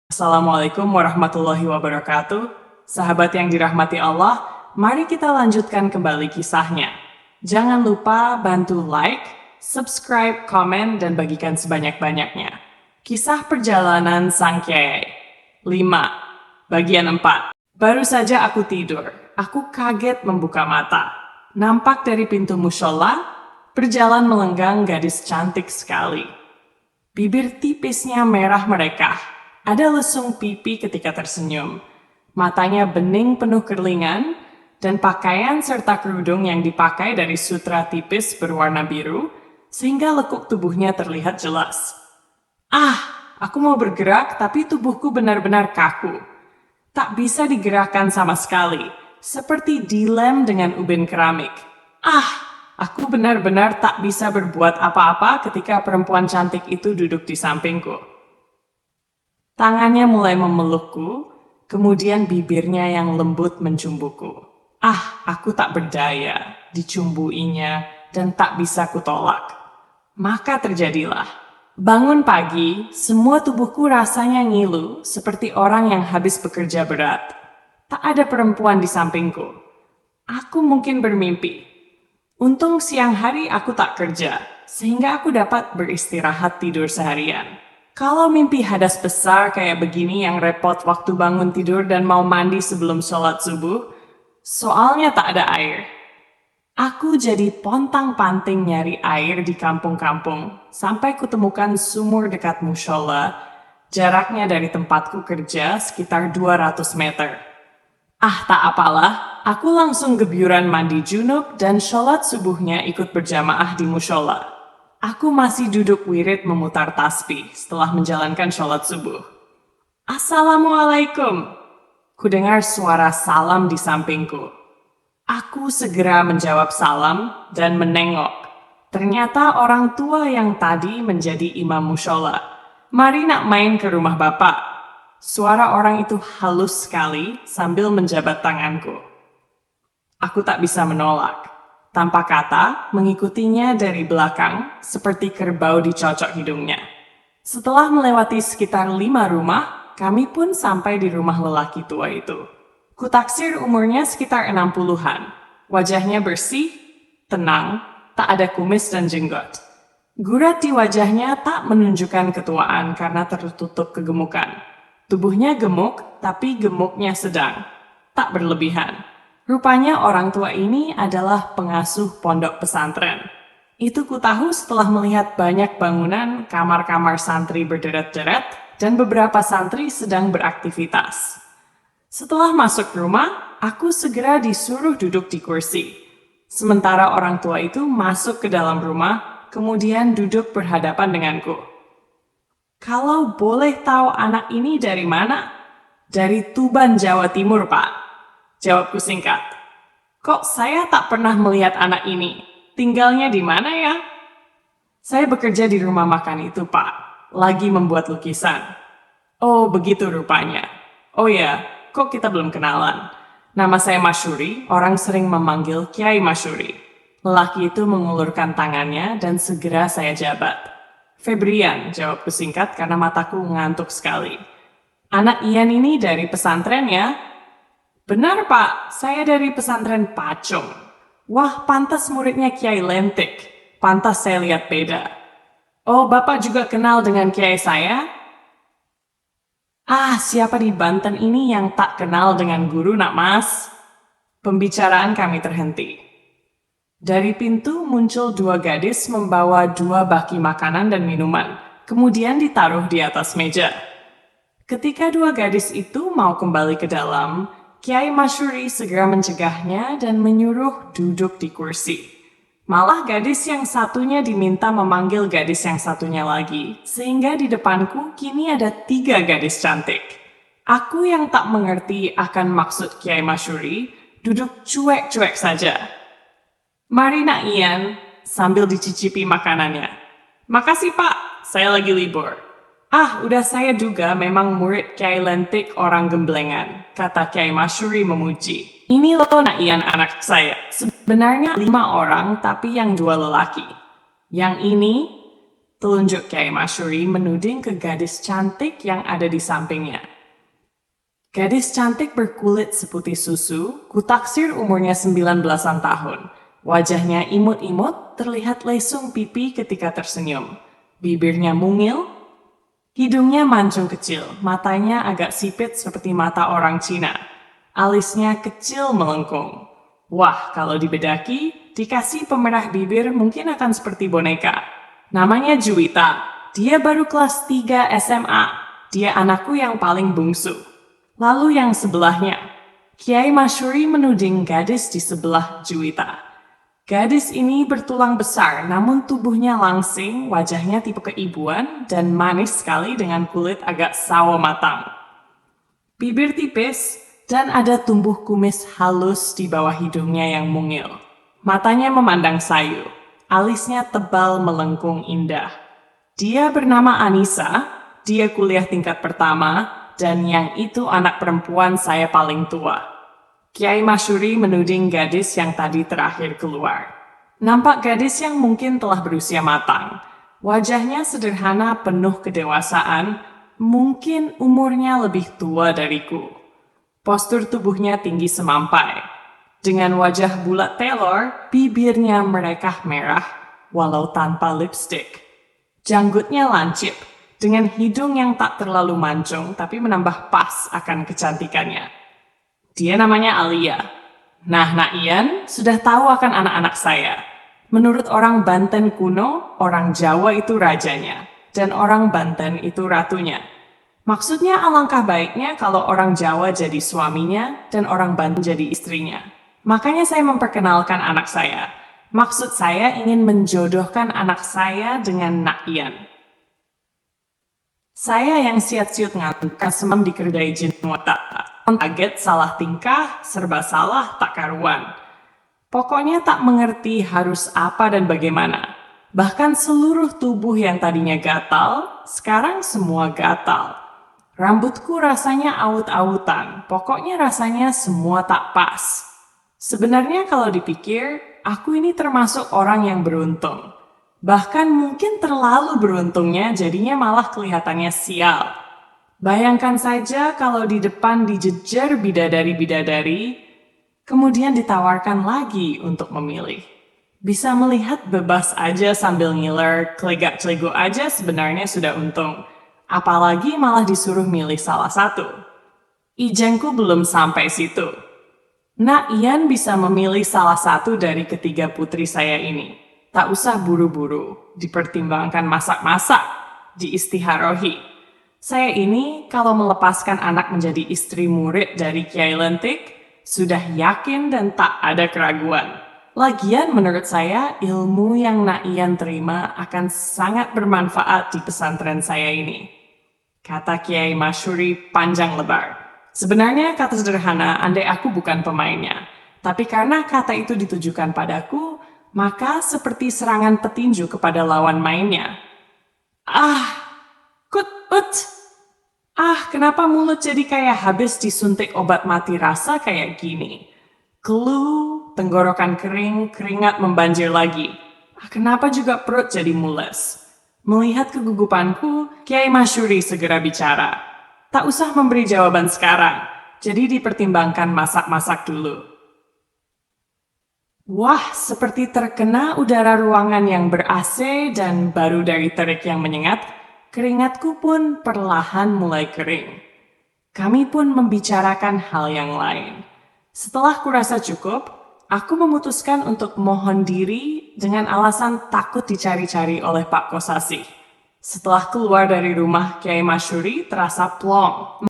Assalamualaikum warahmatullahi wabarakatuh. Sahabat yang dirahmati Allah, mari kita lanjutkan kembali kisahnya. Jangan lupa bantu like, subscribe, komen, dan bagikan sebanyak-banyaknya. Kisah perjalanan Sang Kiai 5, bagian 4. Baru saja aku tidur, aku kaget membuka mata. Nampak dari pintu mushola, berjalan melenggang gadis cantik sekali. Bibir tipisnya merah merekah. Ada lesung pipi ketika tersenyum. Matanya bening penuh kerlingan, dan pakaian serta kerudung yang dipakai dari sutra tipis berwarna biru, sehingga lekuk tubuhnya terlihat jelas. Aku mau bergerak, tapi tubuhku benar-benar kaku. Tak bisa digerakkan sama sekali, seperti dilem dengan ubin keramik. Aku benar-benar tak bisa berbuat apa-apa ketika perempuan cantik itu duduk di sampingku. Tangannya mulai memelukku, kemudian bibirnya yang lembut mencumbuku. Aku tak berdaya, dicumbuinya, dan tak bisa kutolak. Maka terjadilah. Bangun pagi, semua tubuhku rasanya ngilu, seperti orang yang habis bekerja berat. Tak ada perempuan di sampingku. Aku mungkin bermimpi. Untung siang hari aku tak kerja, sehingga aku dapat beristirahat tidur seharian. Kalau mimpi hadas besar kayak begini yang repot waktu bangun tidur dan mau mandi sebelum sholat subuh, soalnya tak ada air. Aku jadi pontang-panting nyari air di kampung-kampung, sampai kutemukan sumur dekat mushola, jaraknya dari tempatku kerja sekitar 200 meter. Tak apalah, aku langsung gebyuran mandi junub dan sholat subuhnya ikut berjamaah di mushola. Aku masih duduk wirid memutar tasbih setelah menjalankan sholat subuh. Assalamualaikum. Kudengar suara salam di sampingku. Aku segera menjawab salam dan menengok. Ternyata orang tua yang tadi menjadi imam mushola. Mari nak main ke rumah bapak. Suara orang itu halus sekali sambil menjabat tanganku. Aku tak bisa menolak. Tanpa kata, mengikutinya dari belakang, seperti kerbau dicocok hidungnya. Setelah melewati sekitar 5 rumah, kami pun sampai di rumah lelaki tua itu. Kutaksir umurnya sekitar 60-an. Wajahnya bersih, tenang, tak ada kumis dan jenggot. Gurat di wajahnya tak menunjukkan ketuaan karena tertutup kegemukan. Tubuhnya gemuk, tapi gemuknya sedang, tak berlebihan. Rupanya orang tua ini adalah pengasuh pondok pesantren. Itu kutahu setelah melihat banyak bangunan kamar-kamar santri berderet-deret dan beberapa santri sedang beraktivitas. Setelah masuk rumah, aku segera disuruh duduk di kursi. Sementara orang tua itu masuk ke dalam rumah, kemudian duduk berhadapan denganku. Kalau boleh tahu anak ini dari mana? Dari Tuban, Jawa Timur, Pak. Jawabku singkat. Kok saya tak pernah melihat anak ini? Tinggalnya di mana ya? Saya bekerja di rumah makan itu, Pak. Lagi membuat lukisan. Oh, begitu rupanya. Oh ya, kok kita belum kenalan? Nama saya Masyuri, orang sering memanggil Kiai Masyuri. Lelaki itu mengulurkan tangannya dan segera saya jabat. Febrian, jawabku singkat karena mataku ngantuk sekali. Anak Ian ini dari pesantren ya? Benar, Pak, saya dari pesantren Pacung. Wah, pantas muridnya Kiai Lentik. Pantas saya lihat beda. Oh, Bapak juga kenal dengan Kiai saya? Siapa di Banten ini yang tak kenal dengan guru, nak mas? Pembicaraan kami terhenti. Dari pintu muncul 2 gadis membawa 2 baki makanan dan minuman, kemudian ditaruh di atas meja. Ketika 2 gadis itu mau kembali ke dalam, Kiai Masyuri segera mencegahnya dan menyuruh duduk di kursi. Malah gadis yang satunya diminta memanggil gadis yang satunya lagi, sehingga di depanku kini ada 3 gadis cantik. Aku yang tak mengerti akan maksud Kiai Masyuri, duduk cuek-cuek saja. Mari nak Ian, sambil dicicipi makanannya. Makasih Pak, saya lagi libur. Udah saya duga memang murid Kiai Lentik orang gemblengan, kata Kiai Masyuri memuji. Ini loh nak Ian anak saya. Sebenarnya 5 orang, tapi yang 2 lelaki. Yang ini, Telunjuk Kiai Masyuri menuding ke gadis cantik yang ada di sampingnya. Gadis cantik berkulit seputih susu, kutaksir umurnya 19-an tahun. Wajahnya imut-imut, terlihat lesung pipi ketika tersenyum. Bibirnya mungil, hidungnya mancung kecil, matanya agak sipit seperti mata orang Cina. Alisnya kecil melengkung. Wah, kalau dibedaki, dikasih pemerah bibir mungkin akan seperti boneka. Namanya Juwita. Dia baru kelas 3 SMA. Dia anakku yang paling bungsu. Lalu yang sebelahnya, Kiai Masyuri menuding gadis di sebelah Juwita. Gadis ini bertulang besar, namun tubuhnya langsing, wajahnya tipe keibuan, dan manis sekali dengan kulit agak sawo matang. Bibir tipis, dan ada tumbuh kumis halus di bawah hidungnya yang mungil. Matanya memandang sayu, alisnya tebal melengkung indah. Dia bernama Anissa, dia kuliah tingkat pertama, dan yang itu anak perempuan saya paling tua. Kiai Masyuri menuding gadis yang tadi terakhir keluar. Nampak gadis yang mungkin telah berusia matang. Wajahnya sederhana penuh kedewasaan, mungkin umurnya lebih tua dariku. Postur tubuhnya tinggi semampai. Dengan wajah bulat telor, bibirnya merekah merah, walau tanpa lipstik. Janggutnya lancip, dengan hidung yang tak terlalu mancung, tapi menambah pas akan kecantikannya. Dia namanya Alia. Nah, Nak Ian sudah tahu akan anak-anak saya. Menurut orang Banten kuno, orang Jawa itu rajanya, dan orang Banten itu ratunya. Maksudnya alangkah baiknya kalau orang Jawa jadi suaminya, dan orang Banten jadi istrinya. Makanya saya memperkenalkan anak saya. Maksud saya ingin menjodohkan anak saya dengan Nak Ian. Saya yang siat-siut ngantuk semam di kedai jin muata. Kaget, salah tingkah, serba salah, tak karuan. Pokoknya tak mengerti harus apa dan bagaimana. Bahkan seluruh tubuh yang tadinya gatal, sekarang semua gatal. Rambutku rasanya aut-autan, pokoknya rasanya semua tak pas. Sebenarnya kalau dipikir, aku ini termasuk orang yang beruntung. Bahkan mungkin terlalu beruntungnya jadinya malah kelihatannya sial. Bayangkan saja kalau di depan dijejer bidadari-bidadari, kemudian ditawarkan lagi untuk memilih. Bisa melihat bebas aja sambil ngiler, celegak-celego aja sebenarnya sudah untung. Apalagi malah disuruh milih salah satu. Ijengku belum sampai situ. Nak Ian bisa memilih salah satu dari ketiga putri saya ini. Tak usah buru-buru, dipertimbangkan masak-masak, diistiharohi. Saya ini kalau melepaskan anak menjadi istri murid dari Kiai Lentik, sudah yakin dan tak ada keraguan. Lagian menurut saya ilmu yang Nak Ian terima akan sangat bermanfaat di pesantren saya ini. Kata Kiai Masyuri panjang lebar. Sebenarnya kata sederhana andai aku bukan pemainnya. Tapi karena kata itu ditujukan padaku, maka seperti serangan petinju kepada lawan mainnya. Kenapa mulut jadi kayak habis disuntik obat mati rasa kayak gini? Keluh, tenggorokan kering, keringat membanjir lagi. Kenapa juga perut jadi mules? Melihat kegugupanku, Kiai Masyuri segera bicara. Tak usah memberi jawaban sekarang, jadi dipertimbangkan masak-masak dulu. Wah, seperti terkena udara ruangan yang ber-AC dan baru dari terik yang menyengat, keringatku pun perlahan mulai kering. Kami pun membicarakan hal yang lain. Setelah kurasa cukup, aku memutuskan untuk mohon diri dengan alasan takut dicari-cari oleh Pak Kosasih. Setelah keluar dari rumah Kiai Masyuri terasa plong.